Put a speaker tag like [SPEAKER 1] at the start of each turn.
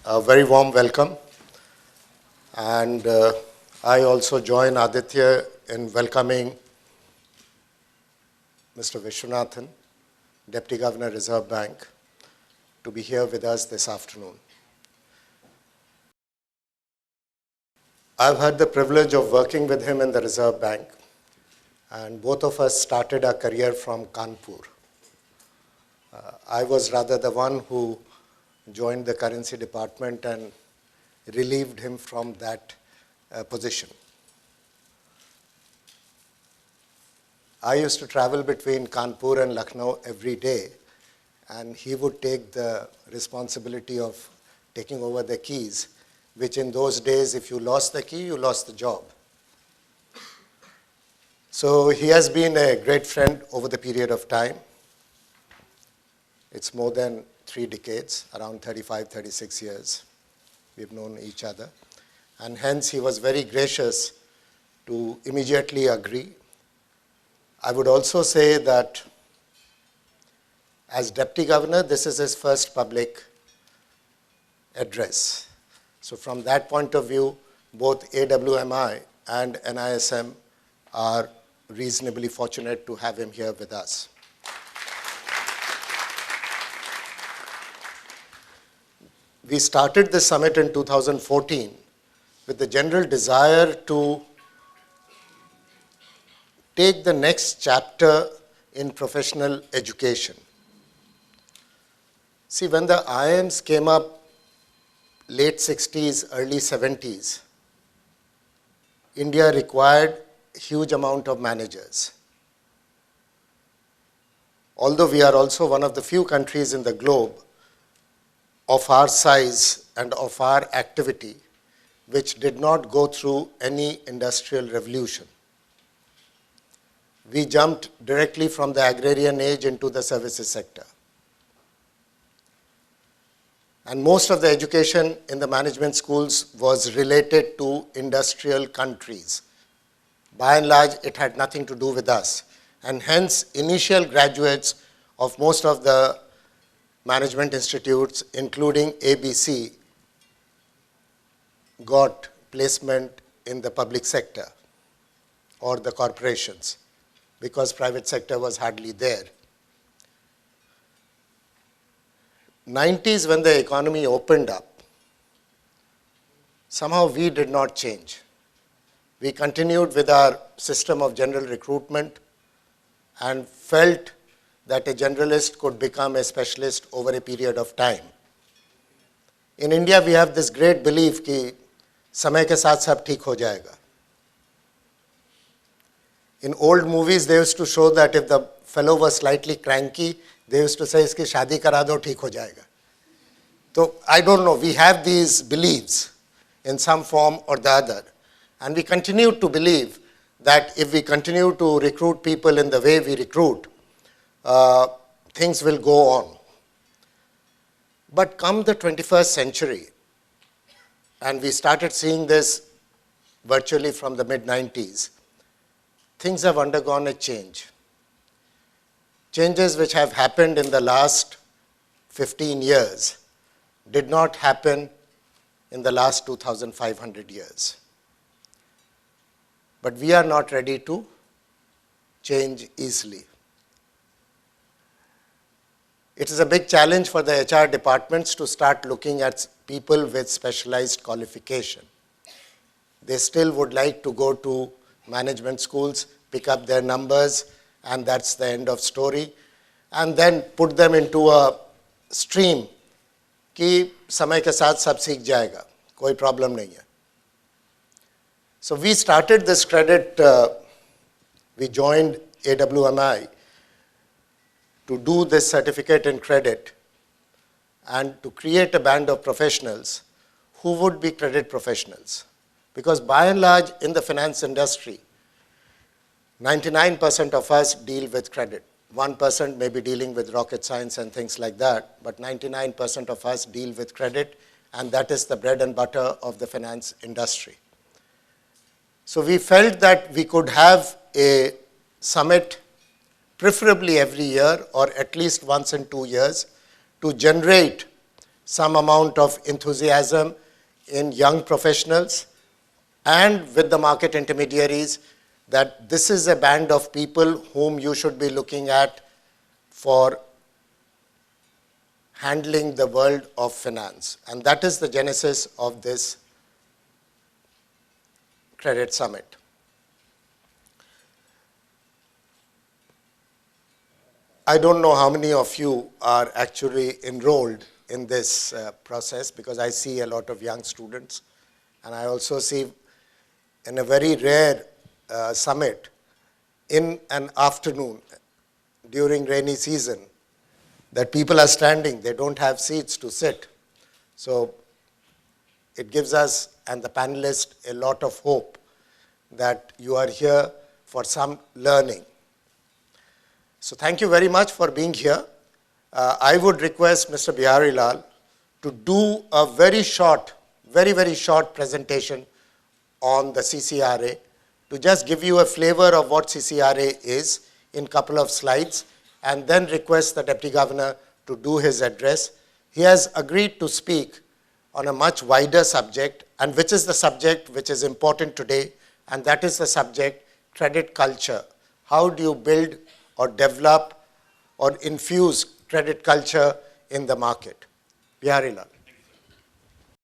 [SPEAKER 1] A very warm welcome. And I also join Aditya in welcoming Mr. Vishwanathan, Deputy Governor, Reserve Bank, to be here with us this afternoon. I've had the privilege of working with him in the Reserve Bank, and both of us started our career from Kanpur. I was rather the one who joined the currency department and relieved him from that position. I used to travel between Kanpur and Lucknow every day, and he would take the responsibility of taking over the keys, which in those days, if you lost the key, you lost the job. So he has been a great friend over the period of time. It's more than 3 decades, around 35, 36 years. We've known each other. And hence, he was very gracious to immediately agree. I would also say that as Deputy Governor, this is his first public address. So from that point of view, both AWMI and NISM are reasonably fortunate to have him here with us. We started this summit in 2014 with the general desire to take the next chapter in professional education. See, when the IIMs came up late 60s, early 70s, India required a huge amount of managers. Although we are also one of the few countries in the globe of our size and of our activity, which did not go through any industrial revolution. We jumped directly from the agrarian age into the services sector. And most of the education in the management schools was related to industrial countries. By and large, it had nothing to do with us. And hence, initial graduates of most of the management institutes, including ABC, got placement in the public sector or the corporations, because private sector was hardly there. 90s, when the economy opened up, somehow we did not change. We continued with our system of general recruitment and felt that a generalist could become a specialist over a period of time. In India, we have this great belief that समय के साथ सब ठीक हो जाएगा. In old movies, they used to show that if the fellow was slightly cranky, they used to say, इसकी शादी करा दो, ठीक हो जाएगा. So I don't know, we have these beliefs in some form or the other. And we continue to believe that if we continue to recruit people in the way we recruit, things will go on. But come the 21st century, and we started seeing this virtually from the mid-90s, things have undergone a change. Changes which have happened in the last 15 years did not happen in the last 2,500 years. But we are not ready to change easily. It is a big challenge for the HR departments to start looking at people with specialized qualification. They still would like to go to management schools, pick up their numbers, and that's the end of story, and then put them into a stream कि समय के साथ सब सीख जाएगा, कोई problem नहीं है. So we started this credit, we joined AWMI to do this certificate in credit and to create a band of professionals who would be credit professionals. Because by and large in the finance industry, 99% of us deal with credit. 1% may be dealing with rocket science and things like that, but 99% of us deal with credit, and that is the bread and butter of the finance industry. So we felt that we could have a summit preferably every year or at least once in 2 years to generate some amount of enthusiasm in young professionals and with the market intermediaries that this is a band of people whom you should be looking at for handling the world of finance. And that is the genesis of this Credit Summit. I don't know how many of you are actually enrolled in this process, because I see a lot of young students, and I also see in a very rare summit in an afternoon during rainy season that people are standing, they don't have seats to sit. So it gives us and the panelists a lot of hope that you are here for some learning. So thank you very much for being here. I would request Mr. Bihari Lal to do a very short, very short presentation on the CCRA, to just give you a flavor of what CCRA is in a couple of slides, and then request the Deputy Governor to do his address. He has agreed to speak on a much wider subject, and which is the subject which is important today, and that is the subject credit culture. How do you build or develop or infuse credit culture in the market? Bihari Lal.